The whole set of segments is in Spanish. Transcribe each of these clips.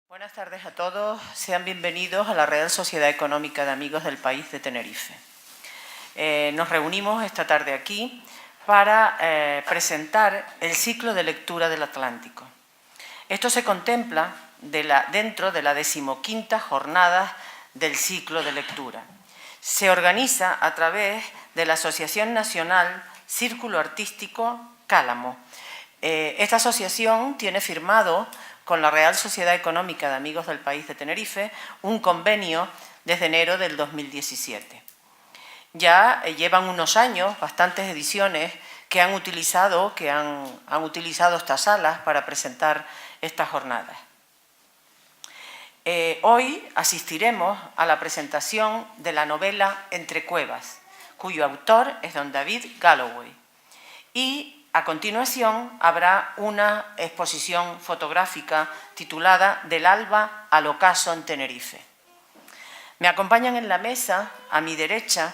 Buenas tardes a todos, sean bienvenidos a la Real Sociedad Económica de Amigos del País de Tenerife. Nos reunimos esta tarde aquí para presentar el ciclo de lectura del Atlántico. Esto se contempla dentro de la 15ª jornada del ciclo de lectura. Se organiza a través de la Asociación Nacional Círculo Artístico Cálamo. Esta asociación tiene firmado con la Real Sociedad Económica de Amigos del País de Tenerife un convenio desde enero del 2017. Ya llevan unos años, bastantes ediciones, que han utilizado estas salas para presentar estas jornadas. Hoy asistiremos a la presentación de la novela Entre Cuevas, cuyo autor es don David Galloway. Y a continuación habrá una exposición fotográfica titulada Del alba al ocaso en Tenerife. Me acompañan en la mesa, a mi derecha,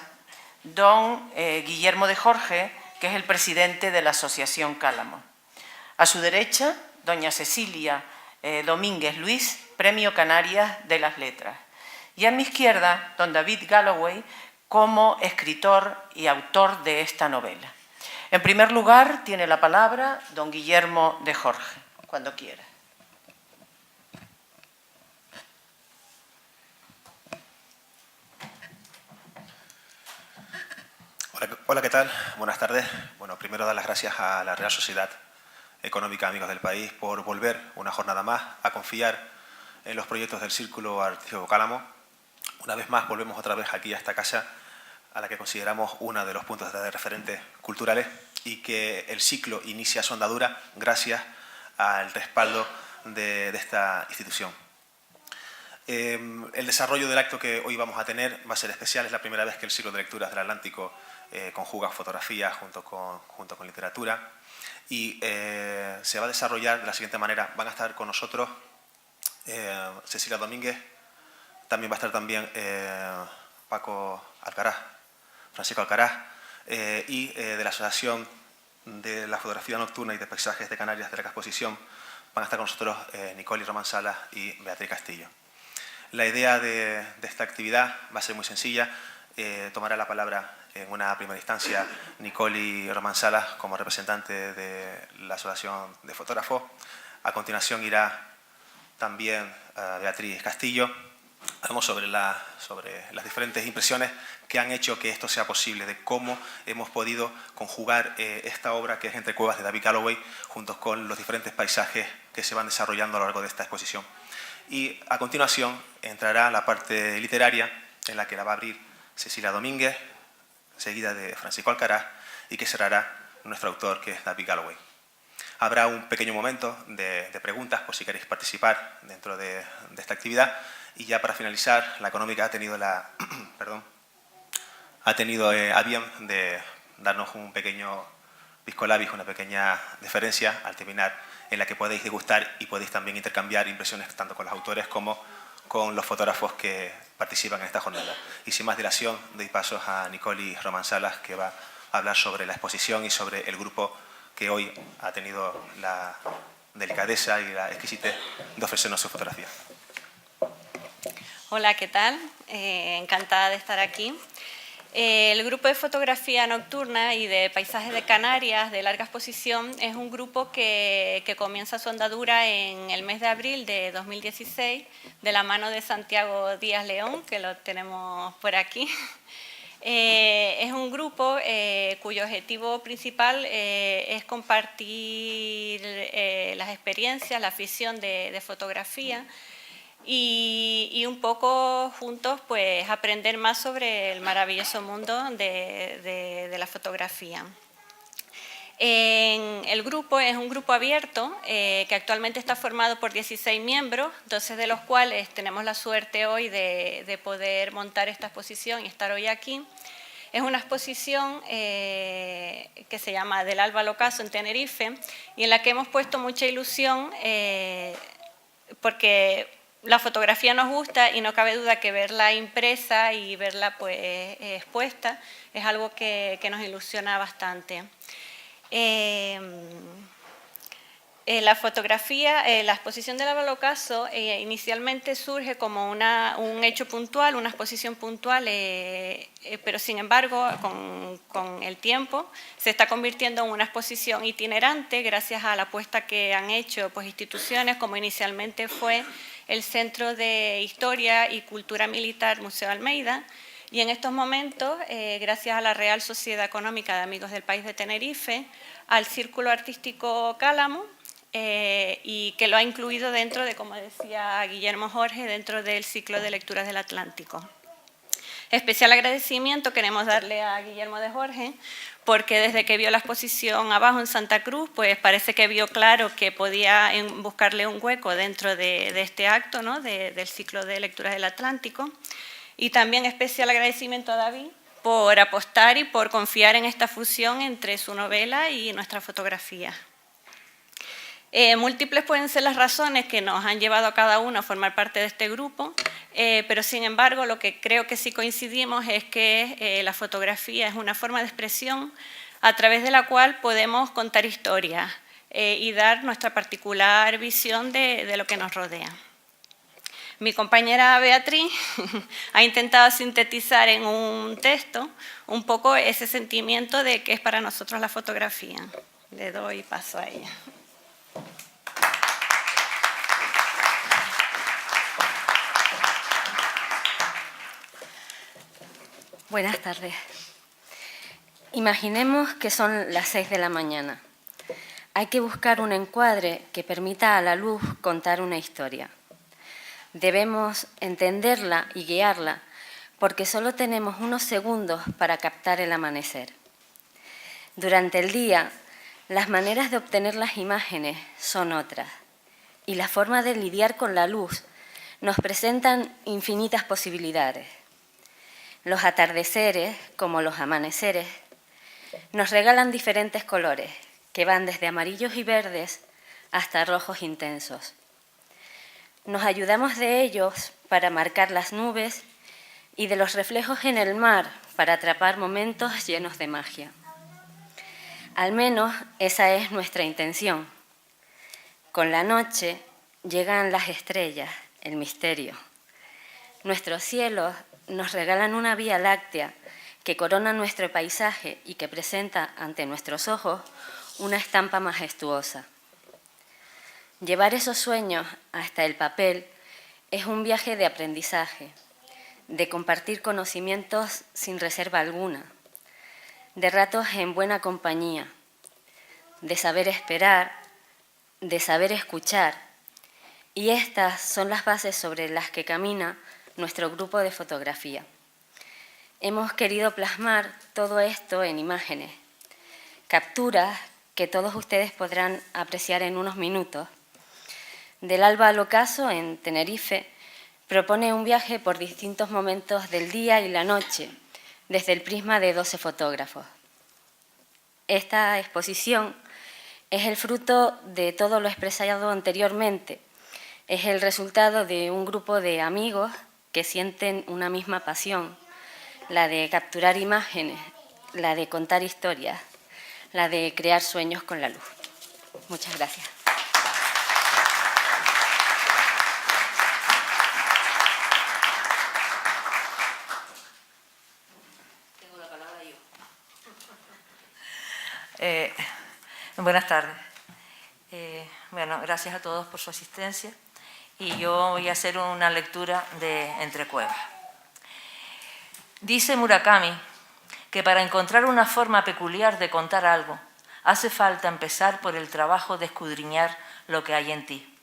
don Guillermo de Jorge, que es el presidente de la Asociación Cálamo. A su derecha, doña Cecilia Domínguez Luis, Premio Canarias de las Letras. Y a mi izquierda, don David Galloway, como escritor y autor de esta novela. En primer lugar, tiene la palabra don Guillermo de Jorge, cuando quiera. Hola, ¿qué tal? Buenas tardes. Bueno, primero dar las gracias a la Real Sociedad Económica Amigos del País por volver una jornada más a confiar en los proyectos del Círculo Artístico Cálamo. Una vez más volvemos otra vez aquí a esta casa a la que consideramos uno de los puntos de referentes culturales y que el ciclo inicia su andadura gracias al respaldo de esta institución. El desarrollo del acto que hoy vamos a tener va a ser especial. Es la primera vez que el ciclo de lecturas del Atlántico conjuga fotografía junto con literatura y se va a desarrollar de la siguiente manera. Van a estar con nosotros Cecilia Domínguez, también va a estar Paco Alcaraz, Francisco Alcaraz, y de la Asociación de la Fotografía Nocturna y de Paisajes de Canarias de la exposición van a estar con nosotros Nicole Román Salas y Beatriz Castillo. La idea de esta actividad va a ser muy sencilla. Tomará la palabra en una primera instancia Nicole Román Salas como representante de la Asociación de Fotógrafos. A continuación irá también Beatriz Castillo. Hablamos sobre las diferentes impresiones que han hecho que esto sea posible, de cómo hemos podido conjugar esta obra que es Entre Cuevas de David Galloway junto con los diferentes paisajes que se van desarrollando a lo largo de esta exposición. Y a continuación entrará la parte literaria en la que la va a abrir Cecilia Domínguez, seguida de Francisco Alcaraz y que cerrará nuestro autor que es David Galloway. Habrá un pequeño momento de preguntas por si queréis participar dentro de esta actividad. Y ya para finalizar, la Económica ha tenido a bien de darnos un pequeño pisco labis, una pequeña deferencia al terminar, en la que podéis degustar y podéis también intercambiar impresiones tanto con los autores como con los fotógrafos que participan en esta jornada. Y sin más dilación, doy pasos a Nicole Román Salas, que va a hablar sobre la exposición y sobre el grupo que hoy ha tenido la delicadeza y la exquisitez de ofrecernos su fotografía. Hola, ¿qué tal? Encantada de estar aquí. El grupo de fotografía nocturna y de paisajes de Canarias de larga exposición es un grupo que comienza su andadura en el mes de abril de 2016 de la mano de Santiago Díaz León, que lo tenemos por aquí. Es un grupo cuyo objetivo principal es compartir las experiencias, la afición de fotografía y un poco juntos pues aprender más sobre el maravilloso mundo de la fotografía. El grupo es un grupo abierto que actualmente está formado por 16 miembros, 12 de los cuales tenemos la suerte hoy de poder montar esta exposición y estar hoy aquí. Es una exposición que se llama Del alba al ocaso en Tenerife y en la que hemos puesto mucha ilusión porque la fotografía nos gusta y no cabe duda que verla impresa y verla pues, expuesta es algo que nos ilusiona bastante. La fotografía, la exposición del Lavalocaso inicialmente surge como un hecho puntual, una exposición puntual, pero sin embargo con el tiempo se está convirtiendo en una exposición itinerante gracias a la apuesta que han hecho pues, instituciones como inicialmente fue el Centro de Historia y Cultura Militar Museo Almeida, y en estos momentos, gracias a la Real Sociedad Económica de Amigos del País de Tenerife, al Círculo Artístico Cálamo, y que lo ha incluido dentro de, como decía Guillermo Jorge, dentro del ciclo de lecturas del Atlántico. Especial agradecimiento queremos darle a Guillermo de Jorge, porque desde que vio la exposición abajo en Santa Cruz, pues parece que vio claro que podía buscarle un hueco dentro de este acto, ¿no? Del ciclo de lecturas del Atlántico. Y también especial agradecimiento a David por apostar y por confiar en esta fusión entre su novela y nuestra fotografía. Múltiples pueden ser las razones que nos han llevado a cada uno a formar parte de este grupo, pero sin embargo lo que creo que sí coincidimos es que la fotografía es una forma de expresión a través de la cual podemos contar historias y dar nuestra particular visión de lo que nos rodea. Mi compañera Beatriz ha intentado sintetizar en un texto un poco ese sentimiento de que es para nosotros la fotografía. Le doy paso a ella. Buenas tardes. Imaginemos que son las 6 de la mañana. Hay que buscar un encuadre que permita a la luz contar una historia. Debemos entenderla y guiarla porque solo tenemos unos segundos para captar el amanecer. Durante el día, las maneras de obtener las imágenes son otras y la forma de lidiar con la luz nos presentan infinitas posibilidades. Los atardeceres, como los amaneceres, nos regalan diferentes colores que van desde amarillos y verdes hasta rojos intensos. Nos ayudamos de ellos para marcar las nubes y de los reflejos en el mar para atrapar momentos llenos de magia. Al menos esa es nuestra intención. Con la noche llegan las estrellas, el misterio. Nuestros cielos nos regalan una vía láctea que corona nuestro paisaje y que presenta ante nuestros ojos una estampa majestuosa. Llevar esos sueños hasta el papel es un viaje de aprendizaje, de compartir conocimientos sin reserva alguna, de ratos en buena compañía, de saber esperar, de saber escuchar, y estas son las bases sobre las que camina nuestro grupo de fotografía. Hemos querido plasmar todo esto en imágenes, capturas que todos ustedes podrán apreciar en unos minutos. Del alba al ocaso, en Tenerife, propone un viaje por distintos momentos del día y la noche, desde el prisma de 12 fotógrafos. Esta exposición es el fruto de todo lo expresado anteriormente. Es el resultado de un grupo de amigos que sienten una misma pasión, la de capturar imágenes, la de contar historias, la de crear sueños con la luz. Muchas gracias. Buenas tardes. Bueno, gracias a todos por su asistencia y yo voy a hacer una lectura de Entre Cuevas. Dice Murakami que para encontrar una forma peculiar de contar algo hace falta empezar por el trabajo de escudriñar lo que hay en ti.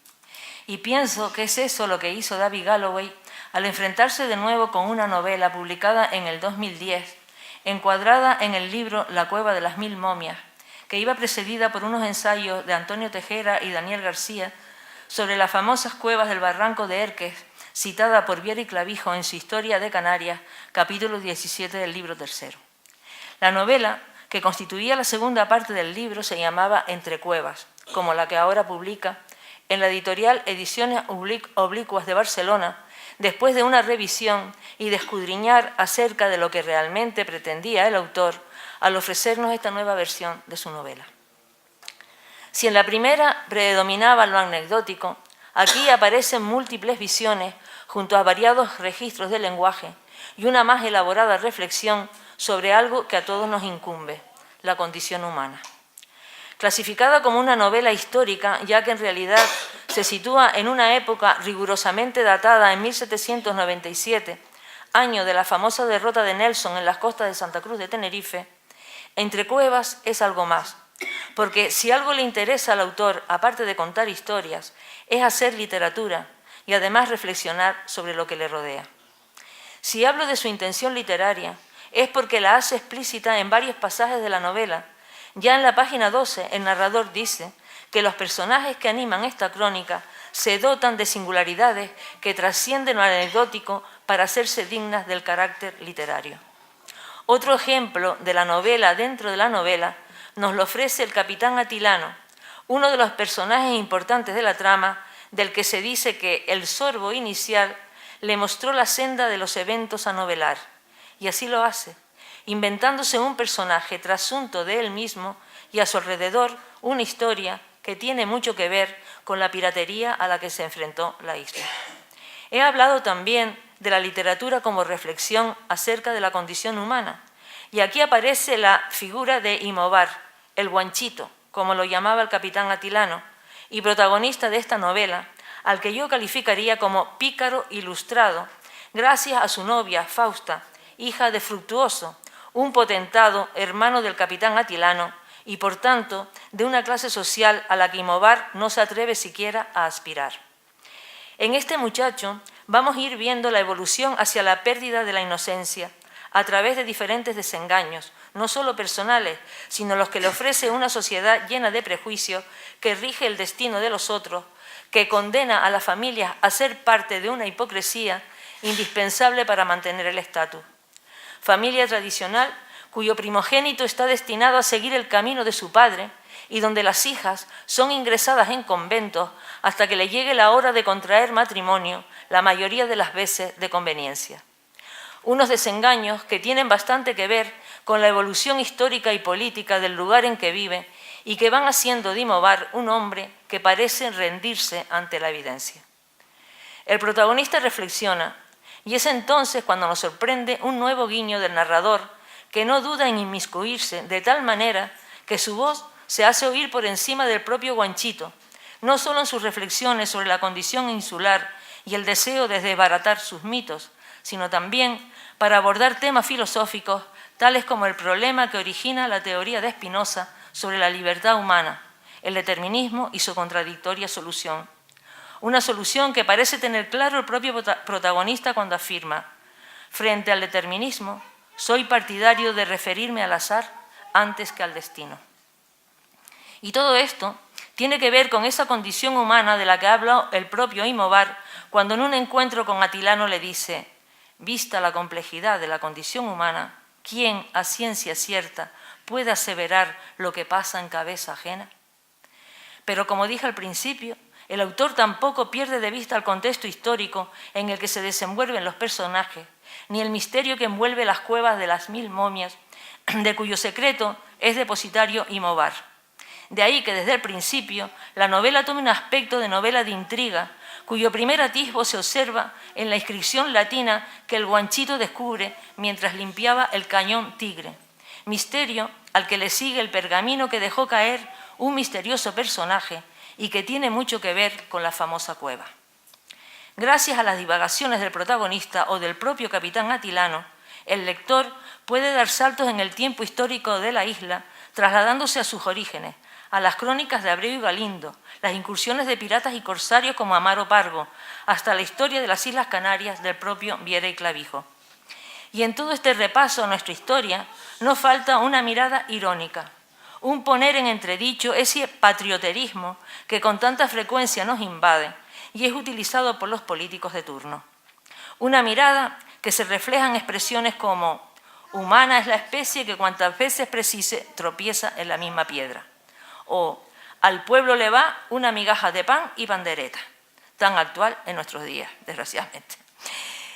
Y pienso que es eso lo que hizo David Galloway al enfrentarse de nuevo con una novela publicada en el 2010, encuadrada en el libro La cueva de las 1000 momias, que iba precedida por unos ensayos de Antonio Tejera y Daniel García sobre las famosas cuevas del Barranco de Erques, citada por Viera y Clavijo en su Historia de Canarias, capítulo 17 del libro tercero. La novela, que constituía la segunda parte del libro, se llamaba Entre Cuevas, como la que ahora publica en la editorial Ediciones Oblicuas de Barcelona, después de una revisión y de escudriñar acerca de lo que realmente pretendía el autor al ofrecernos esta nueva versión de su novela. Si en la primera predominaba lo anecdótico, aquí aparecen múltiples visiones junto a variados registros del lenguaje y una más elaborada reflexión sobre algo que a todos nos incumbe, la condición humana. Clasificada como una novela histórica, ya que en realidad se sitúa en una época rigurosamente datada en 1797, año de la famosa derrota de Nelson en las costas de Santa Cruz de Tenerife, Entre Cuevas es algo más, porque si algo le interesa al autor, aparte de contar historias, es hacer literatura y además reflexionar sobre lo que le rodea. Si hablo de su intención literaria, es porque la hace explícita en varios pasajes de la novela. Ya en la página 12, el narrador dice que los personajes que animan esta crónica se dotan de singularidades que trascienden lo anecdótico para hacerse dignas del carácter literario. Otro ejemplo de la novela dentro de la novela nos lo ofrece el capitán Atilano, uno de los personajes importantes de la trama, del que se dice que el sorbo inicial le mostró la senda de los eventos a novelar, y así lo hace, inventándose un personaje trasunto de él mismo y a su alrededor una historia que tiene mucho que ver con la piratería a la que se enfrentó la isla. He hablado también de la literatura como reflexión acerca de la condición humana, y aquí aparece la figura de Imobar, el guanchito, como lo llamaba el capitán Atilano, y protagonista de esta novela, al que yo calificaría como pícaro ilustrado, gracias a su novia Fausta, hija de Fructuoso, un potentado hermano del capitán Atilano y, por tanto, de una clase social a la que Imobar no se atreve siquiera a aspirar. En este muchacho vamos a ir viendo la evolución hacia la pérdida de la inocencia a través de diferentes desengaños, no solo personales, sino los que le ofrece una sociedad llena de prejuicios que rige el destino de los otros, que condena a las familias a ser parte de una hipocresía indispensable para mantener el estatus. Familia tradicional cuyo primogénito está destinado a seguir el camino de su padre y donde las hijas son ingresadas en conventos hasta que le llegue la hora de contraer matrimonio, la mayoría de las veces de conveniencia. Unos desengaños que tienen bastante que ver con la evolución histórica y política del lugar en que vive y que van haciendo de Imobar un hombre que parece rendirse ante la evidencia. El protagonista reflexiona y es entonces cuando nos sorprende un nuevo guiño del narrador que no duda en inmiscuirse de tal manera que su voz se hace oír por encima del propio guanchito, no solo en sus reflexiones sobre la condición insular y el deseo de desbaratar sus mitos, sino también para abordar temas filosóficos tales como el problema que origina la teoría de Spinoza sobre la libertad humana, el determinismo y su contradictoria solución. Una solución que parece tener claro el propio protagonista cuando afirma: frente al determinismo, soy partidario de referirme al azar antes que al destino. Y todo esto tiene que ver con esa condición humana de la que habla el propio Imobar cuando en un encuentro con Atilano le dice: vista la complejidad de la condición humana, ¿quién a ciencia cierta puede aseverar lo que pasa en cabeza ajena? Pero como dije al principio, el autor tampoco pierde de vista el contexto histórico en el que se desenvuelven los personajes, ni el misterio que envuelve las cuevas de las 1000 momias, de cuyo secreto es depositario Imobar. De ahí que desde el principio la novela tome un aspecto de novela de intriga, cuyo primer atisbo se observa en la inscripción latina que el guanchito descubre mientras limpiaba el cañón Tigre, misterio al que le sigue el pergamino que dejó caer un misterioso personaje y que tiene mucho que ver con la famosa cueva. Gracias a las divagaciones del protagonista o del propio capitán Atilano, el lector puede dar saltos en el tiempo histórico de la isla, trasladándose a sus orígenes, a las crónicas de Abreu y Galindo, las incursiones de piratas y corsarios como Amaro Pargo, hasta la historia de las Islas Canarias del propio Viera y Clavijo. Y en todo este repaso a nuestra historia no falta una mirada irónica, un poner en entredicho ese patrioterismo que con tanta frecuencia nos invade y es utilizado por los políticos de turno. Una mirada que se refleja en expresiones como: humana es la especie que cuantas veces precise tropieza en la misma piedra, o al pueblo le va una migaja de pan y pandereta, tan actual en nuestros días, desgraciadamente.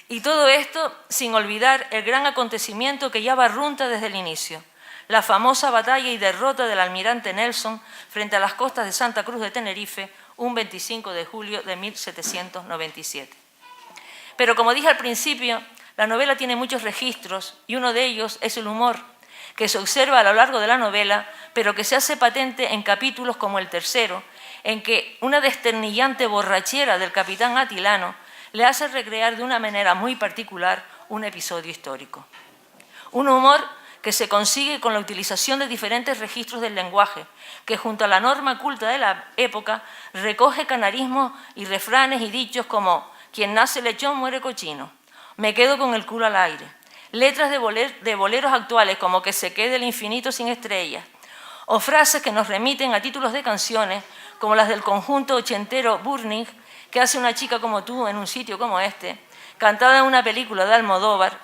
Y todo esto sin olvidar el gran acontecimiento que ya barrunta desde el inicio, la famosa batalla y derrota del almirante Nelson frente a las costas de Santa Cruz de Tenerife, un 25 de julio de 1797. Pero como dije al principio, la novela tiene muchos registros y uno de ellos es el humor, que se observa a lo largo de la novela, pero que se hace patente en capítulos como el tercero, en que una desternillante borrachera del capitán Atilano le hace recrear de una manera muy particular un episodio histórico. Un humor que se consigue con la utilización de diferentes registros del lenguaje, que junto a la norma culta de la época recoge canarismos y refranes y dichos como «Quien nace lechón muere cochino», «Me quedo con el culo al aire», letras de boleros actuales como «Que se quede el infinito sin estrellas», o frases que nos remiten a títulos de canciones como las del conjunto ochentero Burning, que hace una chica como tú en un sitio como este, cantada en una película de Almodóvar,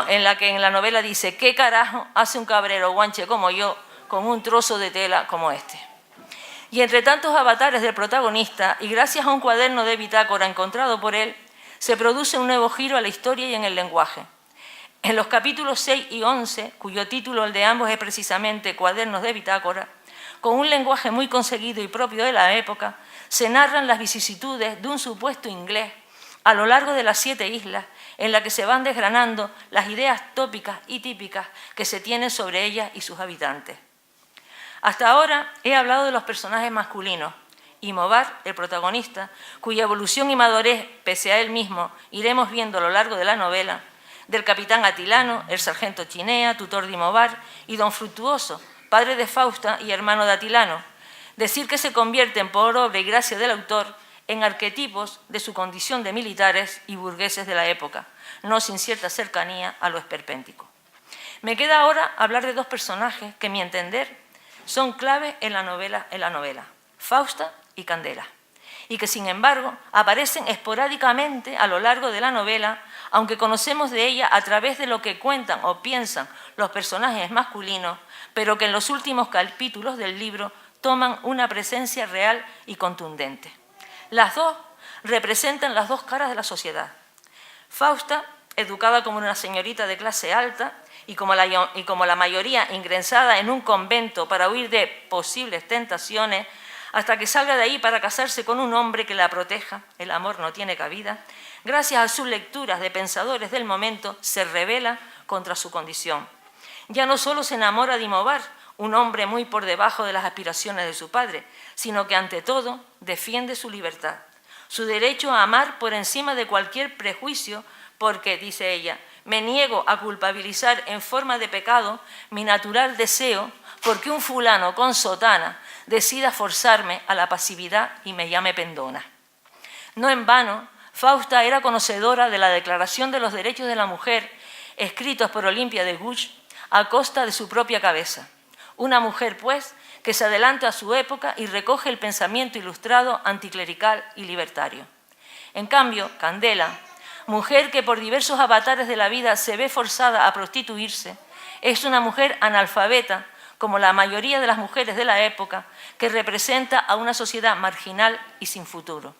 en la que en la novela dice «¿Qué carajo hace un cabrero guanche como yo con un trozo de tela como este?». Y entre tantos avatares del protagonista, y gracias a un cuaderno de bitácora encontrado por él, se produce un nuevo giro a la historia y en el lenguaje. En los capítulos 6 y 11, cuyo título el de ambos es precisamente Cuadernos de bitácora, con un lenguaje muy conseguido y propio de la época, se narran las vicisitudes de un supuesto inglés a lo largo de las 7 islas, en la que se van desgranando las ideas tópicas y típicas que se tienen sobre ellas y sus habitantes. Hasta ahora he hablado de los personajes masculinos, y Movar, el protagonista, cuya evolución y madurez, pese a él mismo, iremos viendo a lo largo de la novela, del capitán Atilano, el sargento Chinea, tutor de Movar, y don Fructuoso, padre de Fausta y hermano de Atilano, decir que se convierten por obra y gracia del autor en arquetipos de su condición de militares y burgueses de la época, no sin cierta cercanía a lo esperpéntico. Me queda ahora hablar de dos personajes que, a mi entender, son claves en la novela, Fausta y Candela, y que, sin embargo, aparecen esporádicamente a lo largo de la novela, aunque conocemos de ella a través de lo que cuentan o piensan los personajes masculinos, pero que en los últimos capítulos del libro toman una presencia real y contundente. Las dos representan las dos caras de la sociedad. Fausta, educada como una señorita de clase alta y como la mayoría ingresada en un convento para huir de posibles tentaciones, hasta que salga de ahí para casarse con un hombre que la proteja, el amor no tiene cabida, gracias a sus lecturas de pensadores del momento, se rebela contra su condición. Ya no solo se enamora de Movar, un hombre muy por debajo de las aspiraciones de su padre, sino que ante todo defiende su libertad, su derecho a amar por encima de cualquier prejuicio, porque, dice ella, me niego a culpabilizar en forma de pecado mi natural deseo porque un fulano con sotana decida forzarme a la pasividad y me llame pendona. No en vano, Fausta era conocedora de la Declaración de los Derechos de la Mujer, escritos por Olimpia de Gouges, a costa de su propia cabeza. Una mujer, pues, que se adelanta a su época y recoge el pensamiento ilustrado, anticlerical y libertario. En cambio, Candela, mujer que por diversos avatares de la vida se ve forzada a prostituirse, es una mujer analfabeta, como la mayoría de las mujeres de la época, que representa a una sociedad marginal y sin futuro.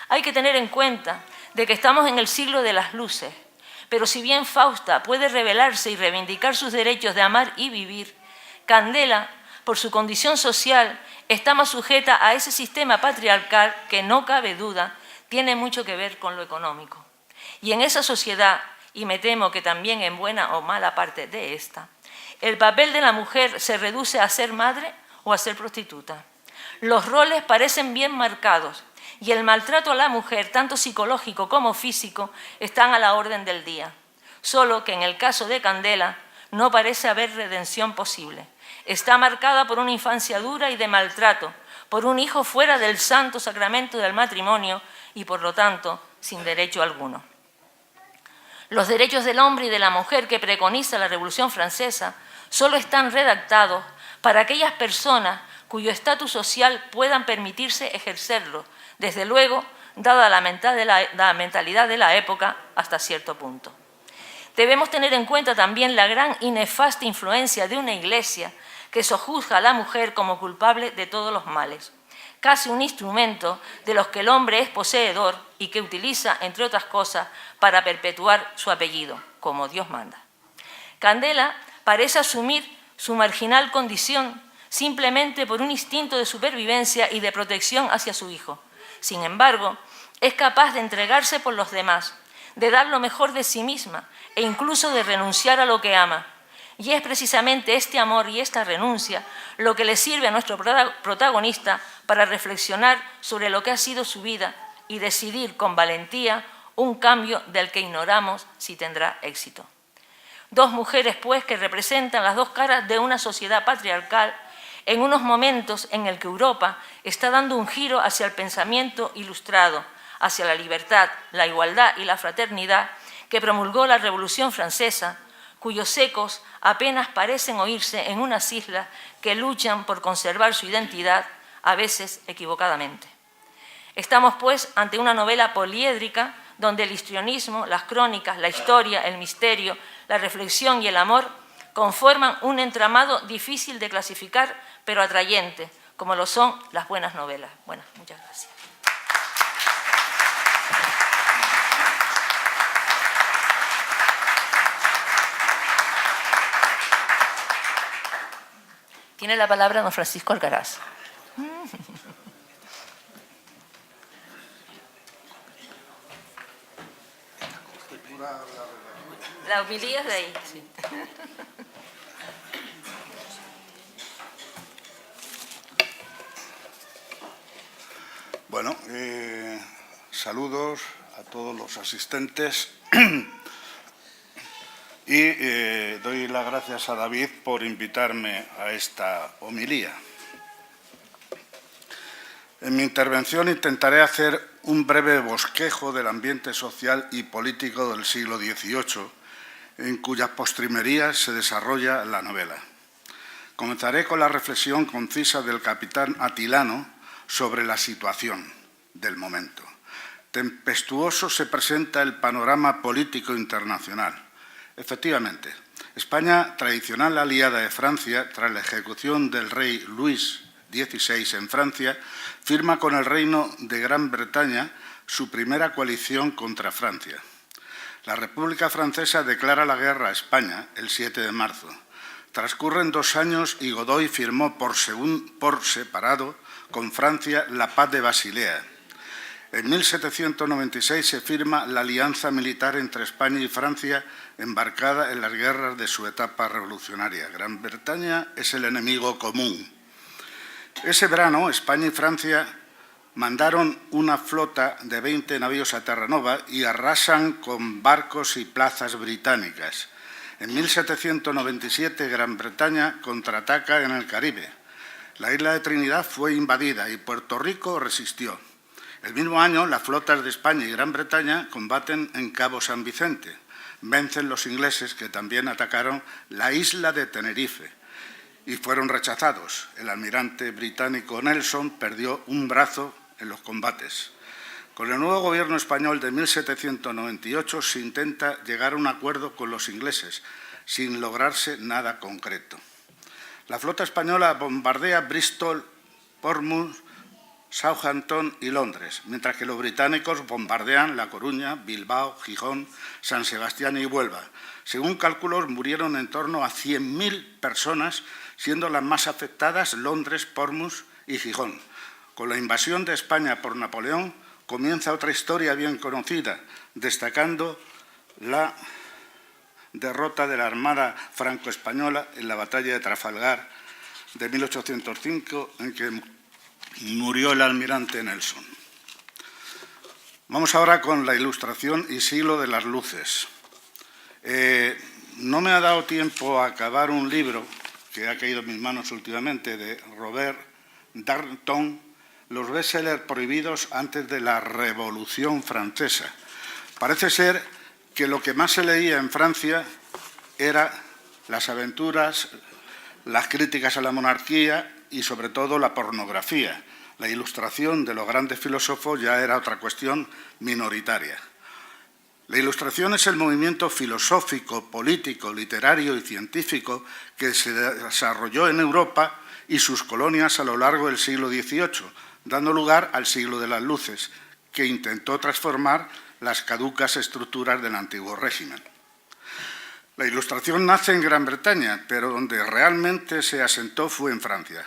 Hay que tener en cuenta de que estamos en el siglo de las luces, pero si bien Fausta puede rebelarse y reivindicar sus derechos de amar y vivir, Candela, por su condición social, está más sujeta a ese sistema patriarcal que, no cabe duda, tiene mucho que ver con lo económico. Y en esa sociedad, y me temo que también en buena o mala parte de esta, el papel de la mujer se reduce a ser madre o a ser prostituta. Los roles parecen bien marcados y el maltrato a la mujer, tanto psicológico como físico, están a la orden del día. Solo que en el caso de Candela no parece haber redención posible. Está marcada por una infancia dura y de maltrato, por un hijo fuera del santo sacramento del matrimonio y, por lo tanto, sin derecho alguno. Los derechos del hombre y de la mujer que preconiza la Revolución Francesa solo están redactados para aquellas personas cuyo estatus social puedan permitirse ejercerlo, desde luego, dada la mentalidad de la época hasta cierto punto. Debemos tener en cuenta también la gran y nefasta influencia de una iglesia que sojuzga a la mujer como culpable de todos los males, casi un instrumento de los que el hombre es poseedor y que utiliza, entre otras cosas, para perpetuar su apellido, como Dios manda. Candela parece asumir su marginal condición simplemente por un instinto de supervivencia y de protección hacia su hijo. Sin embargo, es capaz de entregarse por los demás, de dar lo mejor de sí misma e incluso de renunciar a lo que ama. Y es precisamente este amor y esta renuncia lo que le sirve a nuestro protagonista para reflexionar sobre lo que ha sido su vida y decidir con valentía un cambio del que ignoramos si tendrá éxito. Dos mujeres, pues, que representan las dos caras de una sociedad patriarcal en unos momentos en el que Europa está dando un giro hacia el pensamiento ilustrado, hacia la libertad, la igualdad y la fraternidad que promulgó la Revolución Francesa, cuyos ecos apenas parecen oírse en unas islas que luchan por conservar su identidad, a veces equivocadamente. Estamos, pues, ante una novela poliédrica donde el histrionismo, las crónicas, la historia, el misterio, la reflexión y el amor conforman un entramado difícil de clasificar, pero atrayente, como lo son las buenas novelas. Bueno, muchas gracias. Tiene la palabra don Francisco Alcaraz. La homilía es de ahí. Sí. Bueno, saludos a todos los asistentes y doy las gracias a David por invitarme a esta homilía. En mi intervención intentaré hacer un breve bosquejo del ambiente social y político del siglo XVIII, en cuyas postrimerías se desarrolla la novela. Comenzaré con la reflexión concisa del capitán Atilano sobre la situación del momento. Tempestuoso se presenta el panorama político internacional. Efectivamente, España, tradicional aliada de Francia, tras la ejecución del rey Luis XVI en Francia, firma con el Reino de Gran Bretaña su primera coalición contra Francia. La República Francesa declara la guerra a España el 7 de marzo. Transcurren 2 años y Godoy firmó por separado con Francia la Paz de Basilea. En 1796 se firma la alianza militar entre España y Francia, embarcada en las guerras de su etapa revolucionaria. Gran Bretaña es el enemigo común. Ese verano, España y Francia mandaron una flota de 20 navíos a Terranova y arrasan con barcos y plazas británicas. En 1797, Gran Bretaña contraataca en el Caribe. La isla de Trinidad fue invadida y Puerto Rico resistió. El mismo año, las flotas de España y Gran Bretaña combaten en Cabo San Vicente. Vencen los ingleses, que también atacaron la isla de Tenerife, y fueron rechazados. El almirante británico Nelson perdió un brazo en los combates. Con el nuevo gobierno español de 1798 se intenta llegar a un acuerdo con los ingleses, sin lograrse nada concreto. La flota española bombardea Bristol, Portsmouth, Southampton y Londres, mientras que los británicos bombardean La Coruña, Bilbao, Gijón, San Sebastián y Huelva. Según cálculos, murieron en torno a 100.000 personas, siendo las más afectadas Londres, Portsmouth y Gijón. Con la invasión de España por Napoleón comienza otra historia bien conocida, destacando la derrota de la Armada franco-española en la batalla de Trafalgar de 1805, en que murió el almirante Nelson. Vamos ahora con la ilustración y siglo de las luces. No me ha dado tiempo a acabar un libro que ha caído en mis manos últimamente, de Robert Darnton, Los bestsellers prohibidos antes de la Revolución Francesa. Parece ser que lo que más se leía en Francia eran las aventuras, las críticas a la monarquía y, sobre todo, la pornografía. La ilustración de los grandes filósofos ya era otra cuestión minoritaria. La Ilustración es el movimiento filosófico, político, literario y científico que se desarrolló en Europa y sus colonias a lo largo del siglo XVIII, dando lugar al siglo de las luces, que intentó transformar las caducas estructuras del antiguo régimen. La Ilustración nace en Gran Bretaña, pero donde realmente se asentó fue en Francia.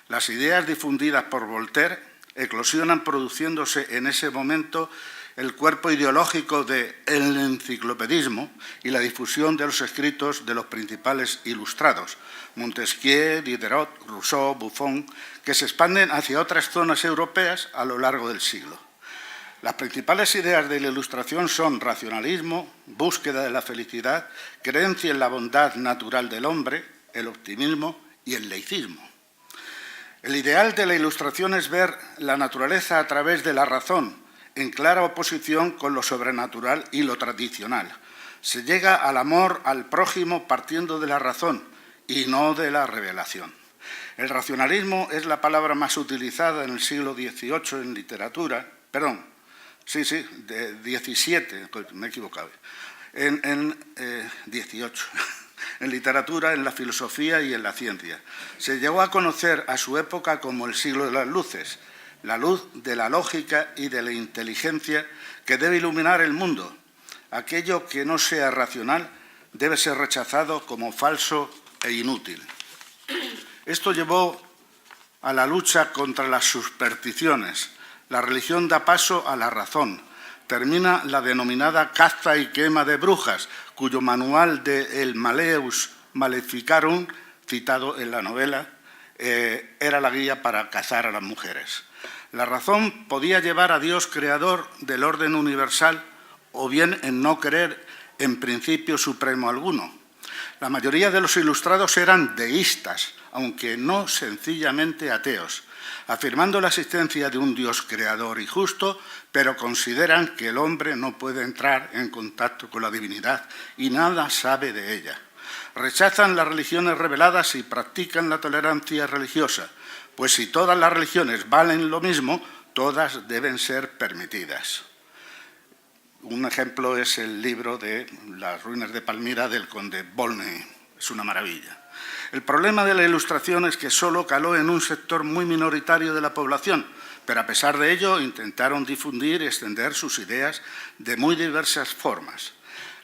Las ideas difundidas por Voltaire eclosionan produciéndose en ese momento el cuerpo ideológico del enciclopedismo y la difusión de los escritos de los principales ilustrados, Montesquieu, Diderot, Rousseau, Buffon, que se expanden hacia otras zonas europeas a lo largo del siglo. Las principales ideas de la Ilustración son racionalismo, búsqueda de la felicidad, creencia en la bondad natural del hombre, el optimismo y el laicismo. El ideal de la Ilustración es ver la naturaleza a través de la razón, en clara oposición con lo sobrenatural y lo tradicional. Se llega al amor al prójimo partiendo de la razón y no de la revelación. El racionalismo es la palabra más utilizada en el siglo XVIII en literatura, XVII, me he equivocado, en XVIII, en literatura, en la filosofía y en la ciencia. Se llegó a conocer a su época como el siglo de las luces, la luz de la lógica y de la inteligencia que debe iluminar el mundo. Aquello que no sea racional debe ser rechazado como falso e inútil. Esto llevó a la lucha contra las supersticiones. La religión da paso a la razón. Termina la denominada caza y quema de brujas, cuyo manual de El Maleus Maleficarum, citado en la novela, era la guía para cazar a las mujeres. La razón podía llevar a Dios creador del orden universal o bien en no creer en principio supremo alguno. La mayoría de los ilustrados eran deístas, aunque no sencillamente ateos, afirmando la existencia de un Dios creador y justo, pero consideran que el hombre no puede entrar en contacto con la divinidad y nada sabe de ella. Rechazan las religiones reveladas y practican la tolerancia religiosa, pues si todas las religiones valen lo mismo, todas deben ser permitidas. Un ejemplo es el libro de Las ruinas de Palmira del conde Volney. Es una maravilla. El problema de la Ilustración es que solo caló en un sector muy minoritario de la población, pero a pesar de ello intentaron difundir y extender sus ideas de muy diversas formas.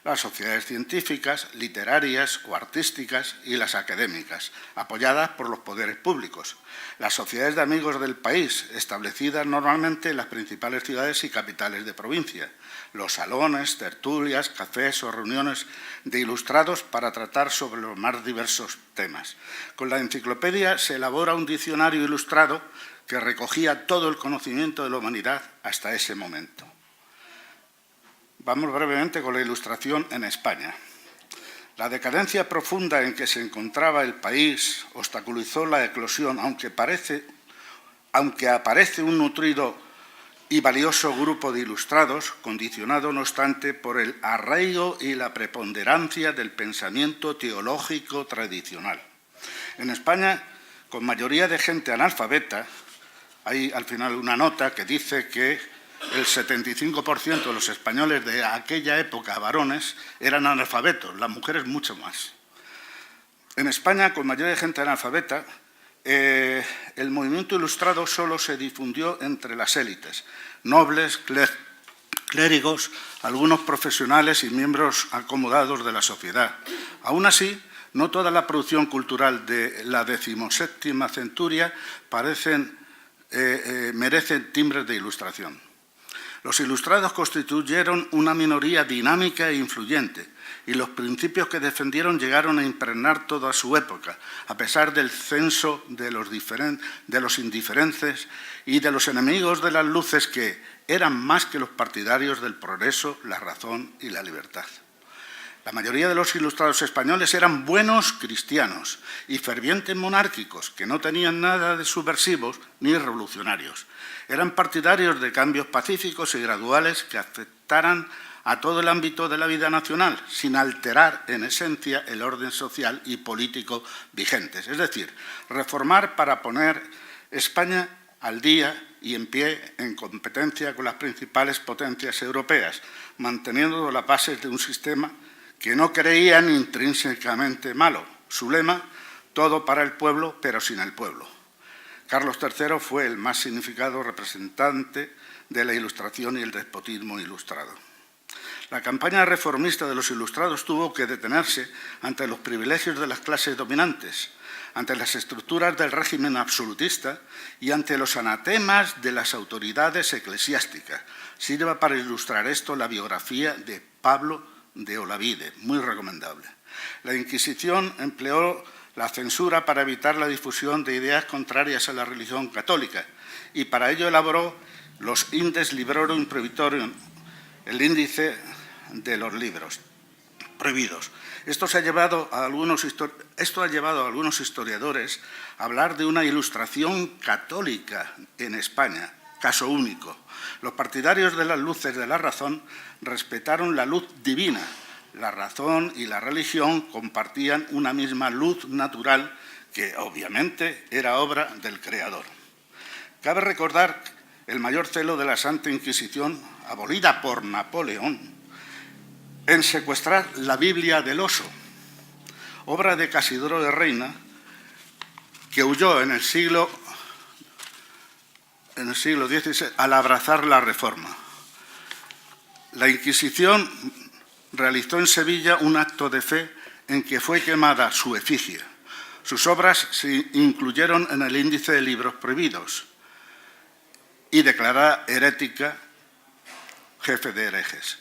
Las sociedades científicas, literarias o artísticas y las académicas, apoyadas por los poderes públicos. Las sociedades de amigos del país, establecidas normalmente en las principales ciudades y capitales de provincia. Los salones, tertulias, cafés o reuniones de ilustrados para tratar sobre los más diversos temas. Con la enciclopedia se elabora un diccionario ilustrado que recogía todo el conocimiento de la humanidad hasta ese momento. Vamos brevemente con la Ilustración en España. La decadencia profunda en que se encontraba el país obstaculizó la eclosión, aunque aparece un nutrido y valioso grupo de ilustrados, condicionado no obstante por el arraigo y la preponderancia del pensamiento teológico tradicional. En España, con mayoría de gente analfabeta, hay al final una nota que dice que el 75% de los españoles de aquella época, varones, eran analfabetos, las mujeres mucho más. En España, con mayoría de gente analfabeta, el movimiento ilustrado solo se difundió entre las élites, nobles, clérigos, algunos profesionales y miembros acomodados de la sociedad. Aún así, no toda la producción cultural de la XVII centuria merecen timbres de ilustración. Los ilustrados constituyeron una minoría dinámica e influyente, y los principios que defendieron llegaron a impregnar toda su época, a pesar del censo de los indiferentes y de los enemigos de las luces que eran más que los partidarios del progreso, la razón y la libertad. La mayoría de los ilustrados españoles eran buenos cristianos y fervientes monárquicos, que no tenían nada de subversivos ni revolucionarios. Eran partidarios de cambios pacíficos y graduales que afectaran a todo el ámbito de la vida nacional, sin alterar en esencia el orden social y político vigentes. Es decir, reformar para poner España al día y en pie en competencia con las principales potencias europeas, manteniendo las bases de un sistema que no creían intrínsecamente malo. Su lema, todo para el pueblo, pero sin el pueblo. Carlos III fue el más significado representante de la Ilustración y el despotismo ilustrado. La campaña reformista de los Ilustrados tuvo que detenerse ante los privilegios de las clases dominantes, ante las estructuras del régimen absolutista y ante los anatemas de las autoridades eclesiásticas. Sirva para ilustrar esto la biografía de Pablo de Olavide, muy recomendable. La Inquisición empleó la censura para evitar la difusión de ideas contrarias a la religión católica y para ello elaboró los Indes Librorum Prohibitorium, el índice de los libros prohibidos. Esto ha llevado a algunos historiadores a hablar de una ilustración católica en España, caso único. Los partidarios de las luces de la razón respetaron la luz divina. La razón y la religión compartían una misma luz natural que, obviamente, era obra del Creador. Cabe recordar el mayor celo de la Santa Inquisición, abolida por Napoleón, en secuestrar la Biblia del Oso, obra de Casidro de Reina, que huyó en el siglo XVI al abrazar la Reforma. La Inquisición realizó en Sevilla un acto de fe en que fue quemada su efigie. Sus obras se incluyeron en el índice de libros prohibidos y declarada herética jefe de herejes.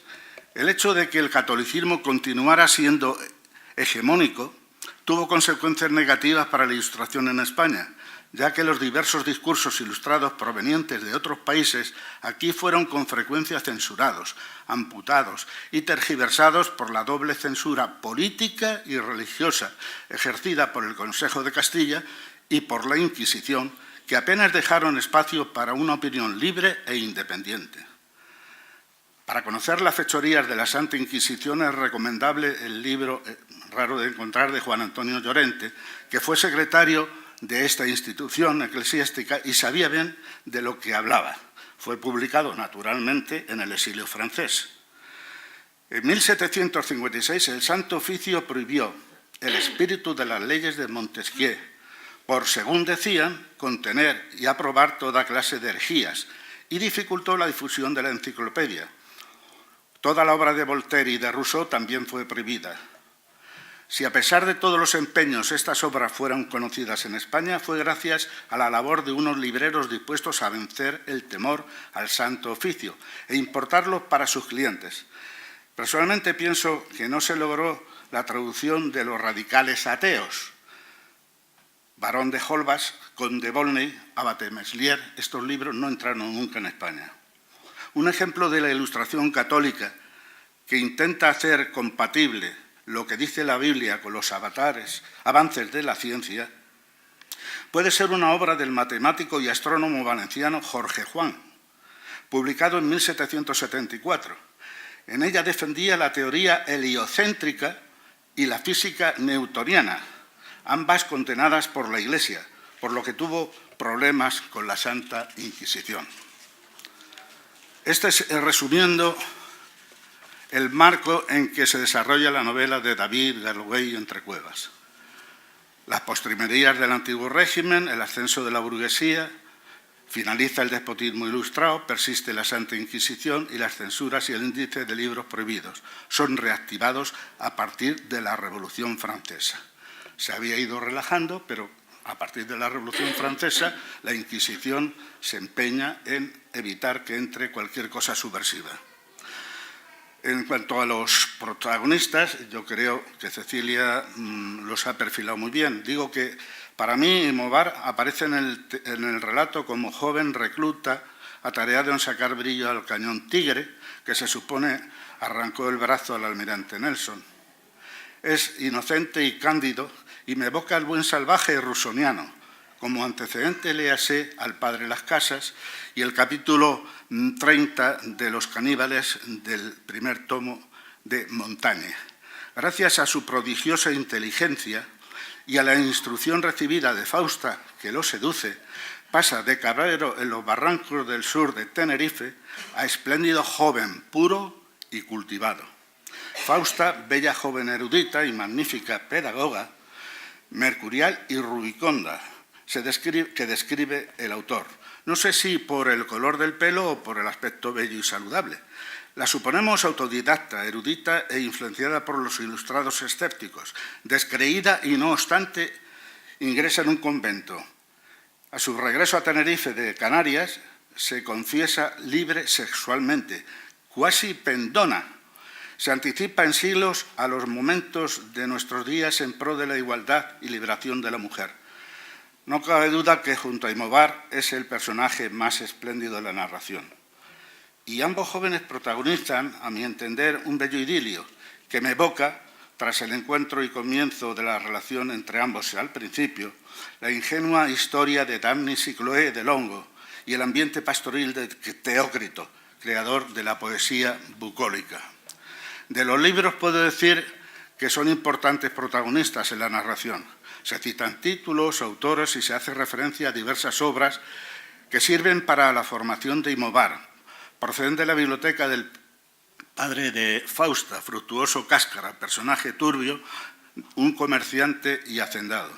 El hecho de que el catolicismo continuara siendo hegemónico tuvo consecuencias negativas para la Ilustración en España, ya que los diversos discursos ilustrados provenientes de otros países aquí fueron con frecuencia censurados, amputados y tergiversados por la doble censura política y religiosa ejercida por el Consejo de Castilla y por la Inquisición, que apenas dejaron espacio para una opinión libre e independiente. Para conocer las fechorías de la Santa Inquisición es recomendable el libro raro de encontrar de Juan Antonio Llorente, que fue secretario de esta institución eclesiástica y sabía bien de lo que hablaba. Fue publicado, naturalmente, en el exilio francés. En 1756 el Santo Oficio prohibió el espíritu de las leyes de Montesquieu, por, según decían, contener y aprobar toda clase de herejías, y dificultó la difusión de la enciclopedia. Toda la obra de Voltaire y de Rousseau también fue prohibida. Si a pesar de todos los empeños estas obras fueron conocidas en España, fue gracias a la labor de unos libreros dispuestos a vencer el temor al Santo Oficio e importarlo para sus clientes. Personalmente pienso que no se logró la traducción de los radicales ateos. Barón de Holbach, Conde de Volney, Abate Meslier, estos libros no entraron nunca en España. Un ejemplo de la Ilustración católica que intenta hacer compatible lo que dice la Biblia con los avances de la ciencia puede ser una obra del matemático y astrónomo valenciano Jorge Juan, publicado en 1774. En ella defendía la teoría heliocéntrica y la física newtoniana, ambas condenadas por la Iglesia, por lo que tuvo problemas con la Santa Inquisición. Este es, resumiendo, el marco en que se desarrolla la novela de David Galway Entre Cuevas. Las postrimerías del antiguo régimen, el ascenso de la burguesía, finaliza el despotismo ilustrado, persiste la Santa Inquisición y las censuras y el índice de libros prohibidos son reactivados a partir de la Revolución Francesa. Se había ido relajando, pero a partir de la Revolución Francesa la Inquisición se empeña en evitar que entre cualquier cosa subversiva. En cuanto a los protagonistas, yo creo que Cecilia los ha perfilado muy bien. Digo que para mí Movar aparece en el relato como joven recluta atareado en sacar brillo al cañón Tigre, que se supone arrancó el brazo al almirante Nelson. Es inocente y cándido y me evoca al buen salvaje rusoniano. Como antecedente léase al padre Las Casas y el capítulo 30 de Los caníbales del primer tomo de Montaigne. Gracias a su prodigiosa inteligencia y a la instrucción recibida de Fausta, que lo seduce, pasa de cabrero en los barrancos del sur de Tenerife a espléndido joven, puro y cultivado. Fausta, bella joven erudita y magnífica pedagoga, mercurial y rubiconda, que describe el autor. no sé si por el color del pelo o por el aspecto bello y saludable. La suponemos autodidacta, erudita e influenciada por los ilustrados escépticos, descreída y, no obstante, ingresa en un convento. A su regreso a Tenerife de Canarias, se confiesa libre sexualmente, cuasi pendona. Se anticipa en siglos a los momentos de nuestros días en pro de la igualdad y liberación de la mujer. No cabe duda que junto a Imobar es el personaje más espléndido de la narración. Y ambos jóvenes protagonizan, a mi entender, un bello idilio que me evoca, tras el encuentro y comienzo de la relación entre ambos al principio, la ingenua historia de Damnis y Cloé de Longo y el ambiente pastoril de Teócrito, creador de la poesía bucólica. De los libros puedo decir que son importantes protagonistas en la narración. Se citan títulos, autores y se hace referencia a diversas obras que sirven para la formación de Imobar. Proceden de la biblioteca del padre de Fausta, Fructuoso Cáscara, personaje turbio, un comerciante y hacendado.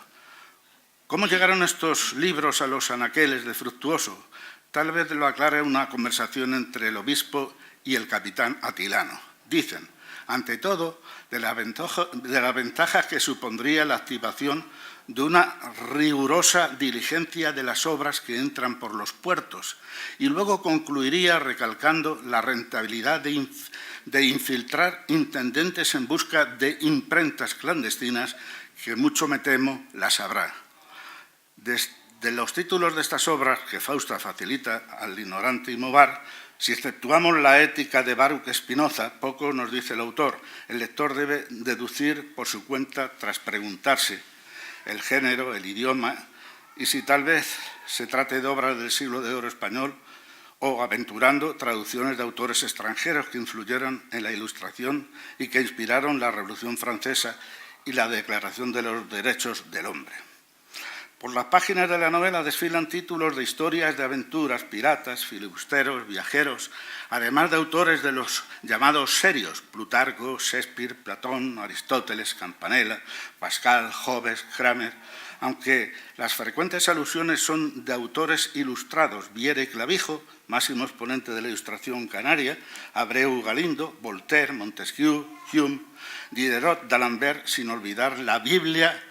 ¿Cómo llegaron estos libros a los anaqueles de Fructuoso? Tal vez lo aclare una conversación entre el obispo y el capitán Atilano. Dicen, ante todo, de la ventaja que supondría la activación de una rigurosa diligencia de las obras que entran por los puertos, y luego concluiría recalcando la rentabilidad de infiltrar intendentes en busca de imprentas clandestinas, que mucho me temo las habrá. De los títulos de estas obras que Fausta facilita al ignorante Imobar, si exceptuamos la ética de Baruch Spinoza, poco nos dice el autor. El lector debe deducir por su cuenta tras preguntarse el género, el idioma, y si tal vez se trate de obras del siglo de oro español o aventurando traducciones de autores extranjeros que influyeron en la Ilustración y que inspiraron la Revolución Francesa y la Declaración de los Derechos del Hombre. Por las páginas de la novela desfilan títulos de historias de aventuras, piratas, filibusteros, viajeros, además de autores de los llamados serios, Plutarco, Shakespeare, Platón, Aristóteles, Campanella, Pascal, Hobbes, Kramer, aunque las frecuentes alusiones son de autores ilustrados, Viera y Clavijo, máximo exponente de la Ilustración canaria, Abreu Galindo, Voltaire, Montesquieu, Hume, Diderot, d'Alembert, sin olvidar la Biblia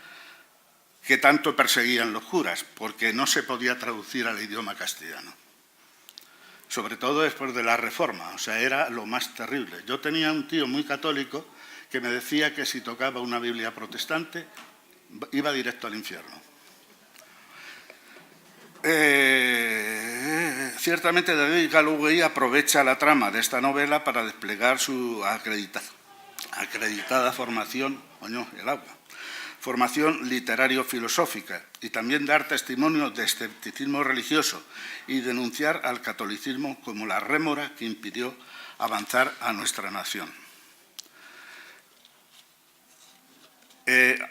que tanto perseguían los curas, porque no se podía traducir al idioma castellano. Sobre todo después de la Reforma, o sea, era lo más terrible. Yo tenía un tío muy católico que me decía que si tocaba una Biblia protestante iba directo al infierno. Ciertamente David Galloway aprovecha la trama de esta novela para desplegar su acreditada formación, formación literario-filosófica, y también dar testimonio de escepticismo religioso y denunciar al catolicismo como la rémora que impidió avanzar a nuestra nación.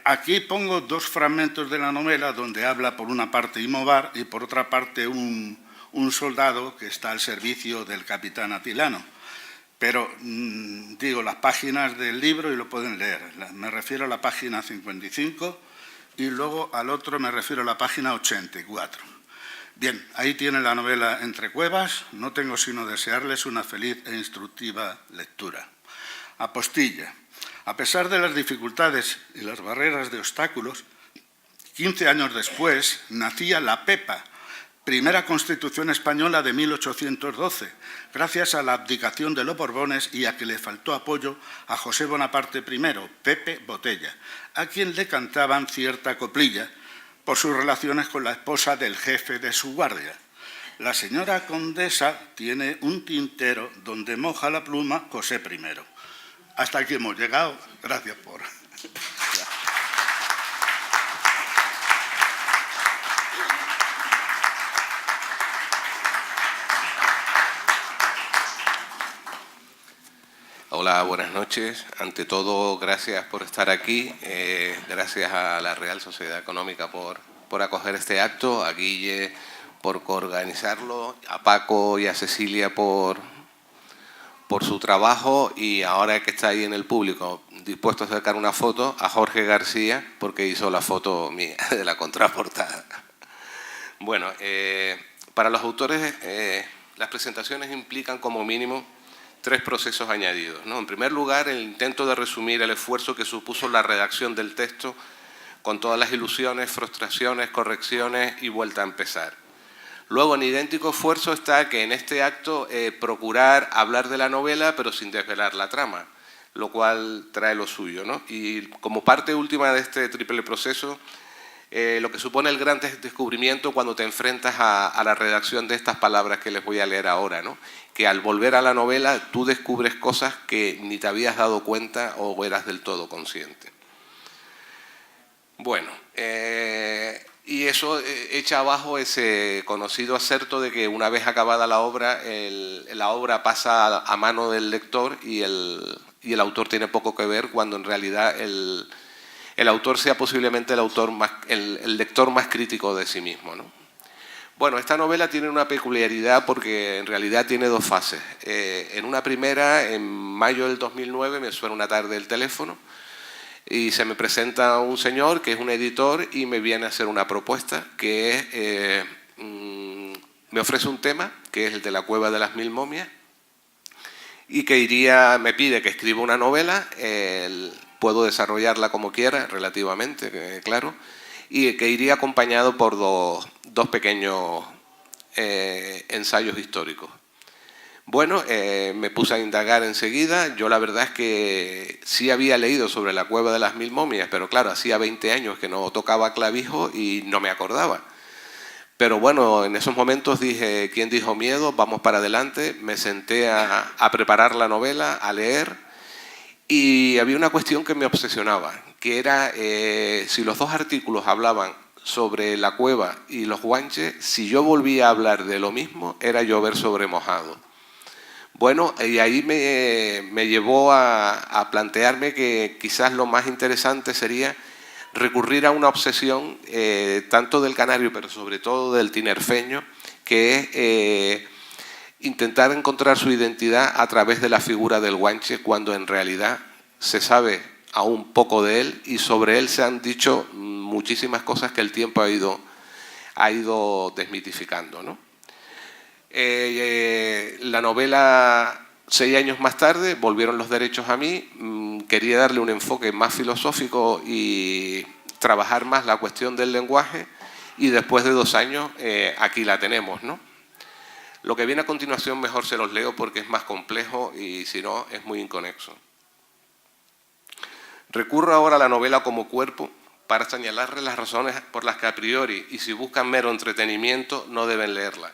Aquí pongo dos fragmentos de la novela donde habla por una parte Imobar y por otra parte un soldado que está al servicio del capitán Atilano. Pero digo las páginas del libro y lo pueden leer. Me refiero a la página 55 y luego al otro me refiero a la página 84. Bien, ahí tienen la novela Entre Cuevas. No tengo sino desearles una feliz e instructiva lectura. Apostilla. A pesar de las dificultades y las barreras de obstáculos, 15 años después nacía la Pepa, primera Constitución española de 1812, gracias a la abdicación de los Borbones y a que le faltó apoyo a José Bonaparte I, Pepe Botella, a quien le cantaban cierta coplilla por sus relaciones con la esposa del jefe de su guardia. La señora condesa tiene un tintero donde moja la pluma José I. Hasta aquí hemos llegado. Gracias por... Hola, buenas noches. Ante todo, gracias por estar aquí. Gracias a la Real Sociedad Económica por acoger este acto, a Guille por coorganizarlo, a Paco y a Cecilia por su trabajo, y ahora que está ahí en el público dispuesto a sacar una foto, a Jorge García, porque hizo la foto mía de la contraportada. Bueno, Para los autores, las presentaciones implican como mínimo 3 procesos añadidos, ¿no? En primer lugar, el intento de resumir el esfuerzo que supuso la redacción del texto con todas las ilusiones, frustraciones, correcciones y vuelta a empezar. Luego, en idéntico esfuerzo está que en este acto procurar hablar de la novela, pero sin desvelar la trama, lo cual trae lo suyo, ¿no? Y como parte última de este triple proceso, lo que supone el gran descubrimiento cuando te enfrentas a la redacción de estas palabras que les voy a leer ahora, ¿no? Que al volver a la novela tú descubres cosas que ni te habías dado cuenta o eras del todo consciente. Bueno, y eso echa abajo ese conocido acerto de que una vez acabada la obra pasa a mano del lector y el autor tiene poco que ver, cuando en realidad el autor sea posiblemente el lector más crítico de sí mismo, ¿no? Bueno, esta novela tiene una peculiaridad porque en realidad tiene 2 fases. En una primera, en mayo del 2009, me suena una tarde el teléfono y se me presenta un señor que es un editor y me viene a hacer una propuesta que es, me ofrece un tema, que es el de la Cueva de las 1000 momias, y que me pide que escriba una novela, puedo desarrollarla como quiera, relativamente, claro, y que iría acompañado por dos pequeños ensayos históricos. Bueno, me puse a indagar enseguida. Yo la verdad es que sí había leído sobre la Cueva de las 1000 momias, pero claro, hacía 20 años que no tocaba clavijo y no me acordaba. Pero bueno, en esos momentos dije, ¿quién dijo miedo? Vamos para adelante. Me senté a preparar la novela, a leer, y había una cuestión que me obsesionaba, que era si los 2 artículos hablaban sobre la cueva y los guanches, si yo volvía a hablar de lo mismo, era llover sobre mojado. Bueno, y ahí me llevó a plantearme que quizás lo más interesante sería recurrir a una obsesión tanto del canario, pero sobre todo del tinerfeño, que es intentar encontrar su identidad a través de la figura del guanche, cuando en realidad se sabe aún poco de él y sobre él se han dicho muchísimas cosas que el tiempo ha ido desmitificando, ¿no? La novela, 6 años más tarde, volvieron los derechos a mí. Quería darle un enfoque más filosófico y trabajar más la cuestión del lenguaje, y después de 2 años aquí la tenemos, ¿no? Lo que viene a continuación mejor se los leo porque es más complejo y si no es muy inconexo. Recurro ahora a la novela como cuerpo para señalarles las razones por las que a priori, y si buscan mero entretenimiento, no deben leerla,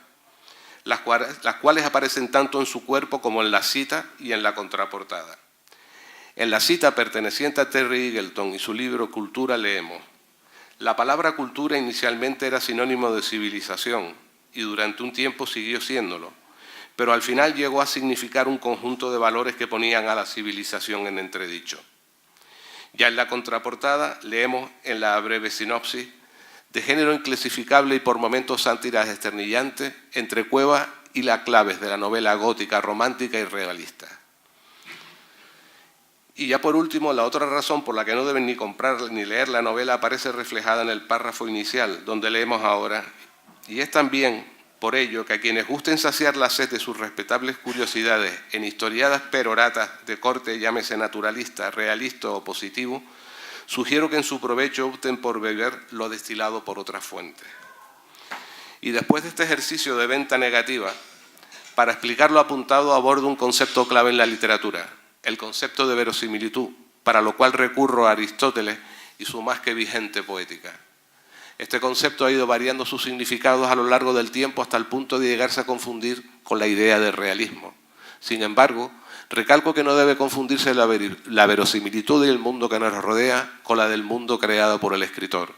las cuales aparecen tanto en su cuerpo como en la cita y en la contraportada. En la cita perteneciente a Terry Eagleton y su libro Cultura leemos: la palabra cultura inicialmente era sinónimo de civilización y durante un tiempo siguió siéndolo, pero al final llegó a significar un conjunto de valores que ponían a la civilización en entredicho. Ya en la contraportada leemos en la breve sinopsis: de género inclasificable y por momentos sátira desternillante, entre Cueva y las claves de la novela gótica, romántica y realista. Y ya por último, la otra razón por la que no deben ni comprar ni leer la novela aparece reflejada en el párrafo inicial, donde leemos ahora: y es también por ello que a quienes gusten saciar la sed de sus respetables curiosidades en historiadas peroratas de corte, llámese naturalista, realista o positivo, sugiero que en su provecho opten por beber lo destilado por otras fuentes. Y después de este ejercicio de venta negativa, para explicar lo apuntado abordo un concepto clave en la literatura, el concepto de verosimilitud, para lo cual recurro a Aristóteles y su más que vigente poética. Este concepto ha ido variando sus significados a lo largo del tiempo hasta el punto de llegarse a confundir con la idea de realismo. Sin embargo, recalco que no debe confundirse la verosimilitud del mundo que nos rodea con la del mundo creado por el escritor.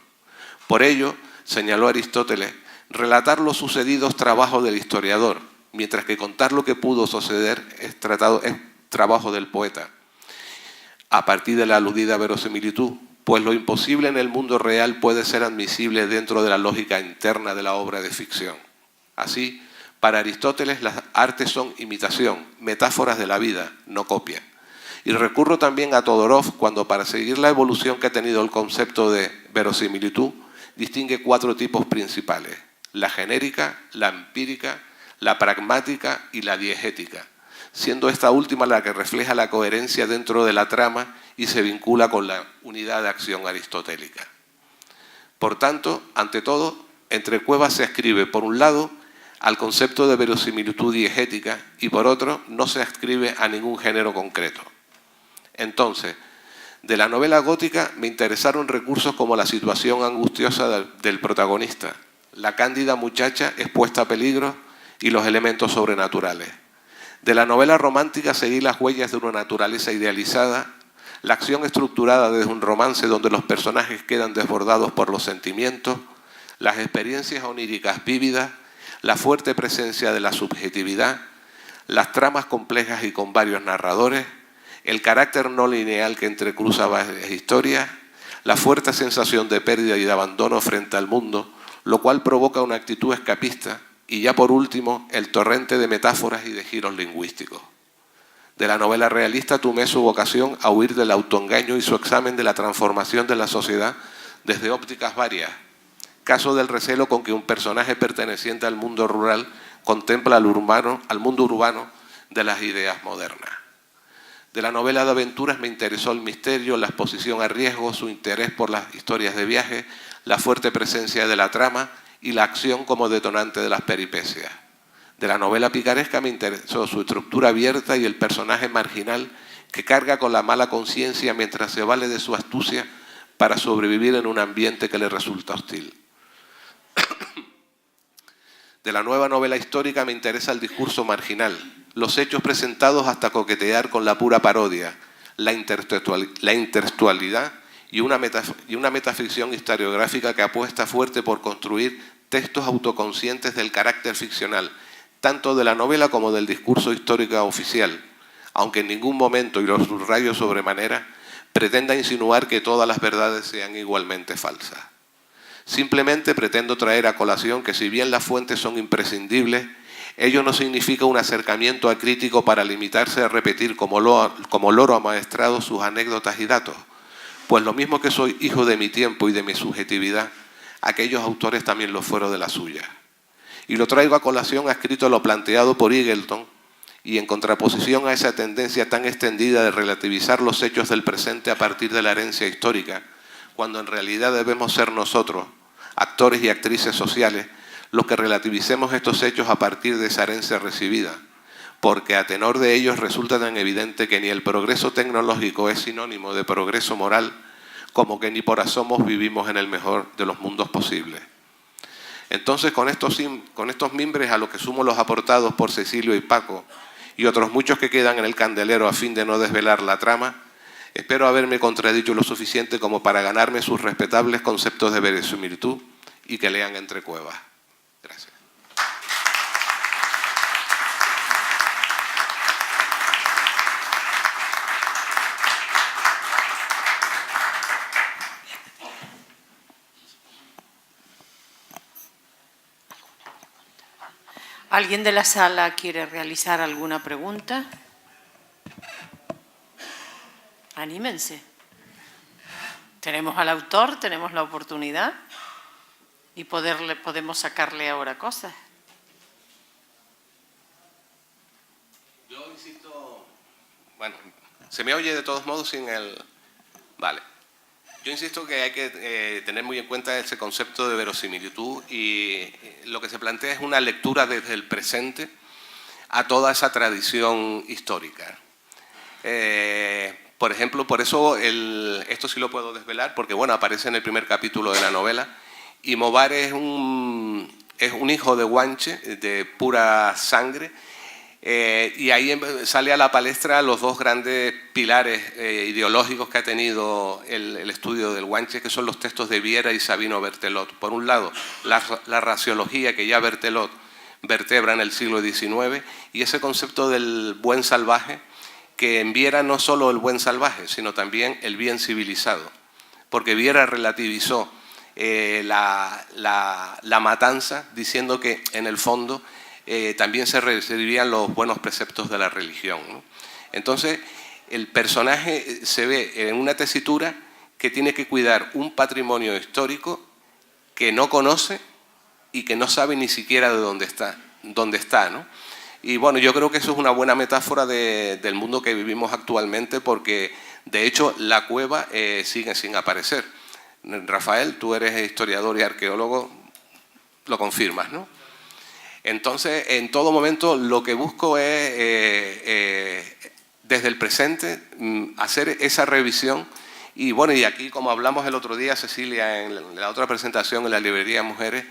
Por ello, señaló Aristóteles, relatar lo sucedido es trabajo del historiador, mientras que contar lo que pudo suceder es trabajo del poeta. A partir de la aludida verosimilitud, pues lo imposible en el mundo real puede ser admisible dentro de la lógica interna de la obra de ficción. Así, para Aristóteles las artes son imitación, metáforas de la vida, no copia. Y recurro también a Todorov cuando, para seguir la evolución que ha tenido el concepto de verosimilitud, distingue 4 tipos principales: la genérica, la empírica, la pragmática y la diegética, siendo esta última la que refleja la coherencia dentro de la trama y se vincula con la unidad de acción aristotélica. Por tanto, ante todo, Entre Cuevas se ascribe, por un lado, al concepto de verosimilitud diegética y, por otro, no se ascribe a ningún género concreto. Entonces, de la novela gótica me interesaron recursos como la situación angustiosa del protagonista, la cándida muchacha expuesta a peligros y los elementos sobrenaturales. De la novela romántica seguí las huellas de una naturaleza idealizada, la acción estructurada desde un romance donde los personajes quedan desbordados por los sentimientos, las experiencias oníricas vívidas, la fuerte presencia de la subjetividad, las tramas complejas y con varios narradores, el carácter no lineal que entrecruza varias historias, la fuerte sensación de pérdida y de abandono frente al mundo, lo cual provoca una actitud escapista, y ya por último, el torrente de metáforas y de giros lingüísticos. De la novela realista tomé su vocación a huir del autoengaño y su examen de la transformación de la sociedad desde ópticas varias. Caso del recelo con que un personaje perteneciente al mundo rural contempla al mundo urbano de las ideas modernas. De la novela de aventuras me interesó el misterio, la exposición a riesgo, su interés por las historias de viaje, la fuerte presencia de la trama y la acción como detonante de las peripecias. De la novela picaresca me interesó su estructura abierta y el personaje marginal que carga con la mala conciencia mientras se vale de su astucia para sobrevivir en un ambiente que le resulta hostil. De la nueva novela histórica me interesa el discurso marginal, los hechos presentados hasta coquetear con la pura parodia, la intertextualidad y una metaficción historiográfica que apuesta fuerte por construir textos autoconscientes del carácter ficcional, tanto de la novela como del discurso histórico oficial, aunque en ningún momento, y lo subrayo sobremanera, pretenda insinuar que todas las verdades sean igualmente falsas. Simplemente pretendo traer a colación que si bien las fuentes son imprescindibles, ello no significa un acercamiento acrítico para limitarse a repetir como loro amaestrado sus anécdotas y datos, pues lo mismo que soy hijo de mi tiempo y de mi subjetividad, aquellos autores también lo fueron de la suya. Y lo traigo a colación adscrito a lo planteado por Eagleton y en contraposición a esa tendencia tan extendida de relativizar los hechos del presente a partir de la herencia histórica, cuando en realidad debemos ser nosotros, actores y actrices sociales, los que relativicemos estos hechos a partir de esa herencia recibida, porque a tenor de ellos resulta tan evidente que ni el progreso tecnológico es sinónimo de progreso moral, como que ni por asomos vivimos en el mejor de los mundos posibles. Entonces, con estos mimbres a los que sumo los aportados por Cecilio y Paco, y otros muchos que quedan en el candelero a fin de no desvelar la trama, espero haberme contradicho lo suficiente como para ganarme sus respetables conceptos de verosimilitud y que lean Entre Cuevas. Gracias. ¿Alguien de la sala quiere realizar alguna pregunta? Anímense. Tenemos al autor, tenemos la oportunidad y podemos sacarle ahora cosas. Yo insisto... Bueno, se me oye de todos modos sin el... Vale. Yo insisto que hay que tener muy en cuenta ese concepto de verosimilitud y lo que se plantea es una lectura desde el presente a toda esa tradición histórica. Por ejemplo, por eso esto sí lo puedo desvelar, porque bueno, aparece en el primer capítulo de la novela, y Movar es un hijo de Guanche, de pura sangre, y ahí sale a la palestra los dos grandes pilares ideológicos que ha tenido el estudio del Guanche, que son los textos de Viera y Sabino Berthelot. Por un lado, la raciología que ya Berthelot vertebra en el siglo XIX, y ese concepto del buen salvaje, que en Viera no solo el buen salvaje, sino también el bien civilizado, porque Viera relativizó la matanza diciendo que en el fondo también se recibían los buenos preceptos de la religión, ¿no? Entonces, el personaje se ve en una tesitura que tiene que cuidar un patrimonio histórico que no conoce y que no sabe ni siquiera de dónde está, ¿no? Y bueno, yo creo que eso es una buena metáfora del mundo que vivimos actualmente, porque de hecho la cueva sigue sin aparecer. Rafael, tú eres historiador y arqueólogo, lo confirmas, ¿no? Entonces, en todo momento lo que busco es, desde el presente, hacer esa revisión. Y bueno, y aquí, como hablamos el otro día, Cecilia, en la otra presentación en la Librería de Mujeres,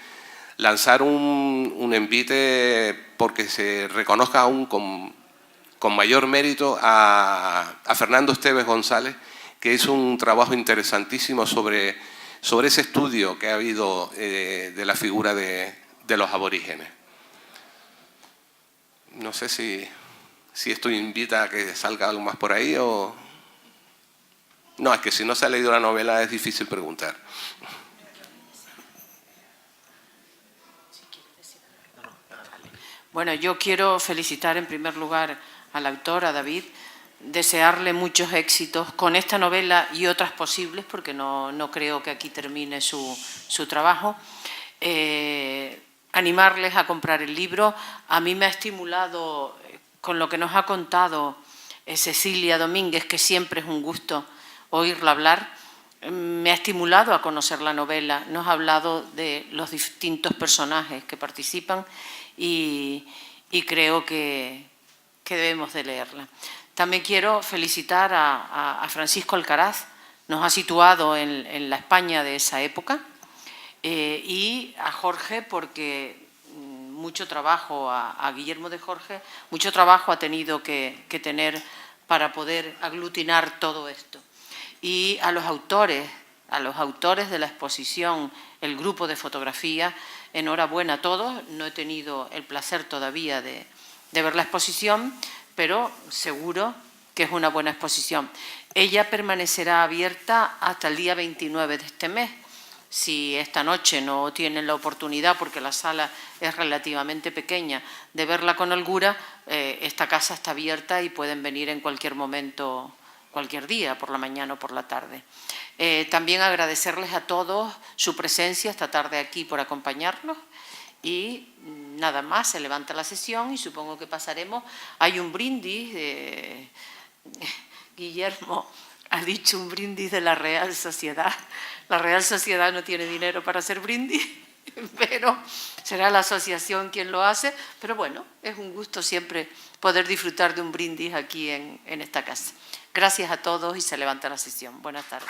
lanzar un envite porque se reconozca aún con mayor mérito a Fernando Esteves González, que hizo un trabajo interesantísimo sobre ese estudio que ha habido de la figura de los aborígenes. No sé si esto invita a que salga algo más por ahí o... No, es que si no se ha leído la novela es difícil preguntar. Bueno, yo quiero felicitar en primer lugar al autor, a David, desearle muchos éxitos con esta novela y otras posibles, porque no creo que aquí termine su trabajo. Animarles a comprar el libro. A mí me ha estimulado, con lo que nos ha contado Cecilia Domínguez, que siempre es un gusto oírla hablar, me ha estimulado a conocer la novela. Nos ha hablado de los distintos personajes que participan y creo que debemos de leerla. También quiero felicitar a Francisco Alcaraz, nos ha situado en la España de esa época, y a Jorge, porque mucho trabajo, a Guillermo de Jorge, mucho trabajo ha tenido que tener para poder aglutinar todo esto. Y a los autores de la exposición, el grupo de fotografía, enhorabuena a todos. No he tenido el placer todavía de ver la exposición, pero seguro que es una buena exposición. Ella permanecerá abierta hasta el día 29 de este mes. Si esta noche no tienen la oportunidad, porque la sala es relativamente pequeña, de verla con holgura, esta casa está abierta y pueden venir en cualquier momento, cualquier día, por la mañana o por la tarde. También agradecerles a todos su presencia esta tarde aquí por acompañarnos y nada más, se levanta la sesión y supongo que pasaremos. Hay un brindis, Guillermo ha dicho un brindis de la Real Sociedad. La Real Sociedad no tiene dinero para hacer brindis, pero será la asociación quien lo hace. Pero bueno, es un gusto siempre poder disfrutar de un brindis aquí en esta casa. Gracias a todos y se levanta la sesión. Buenas tardes.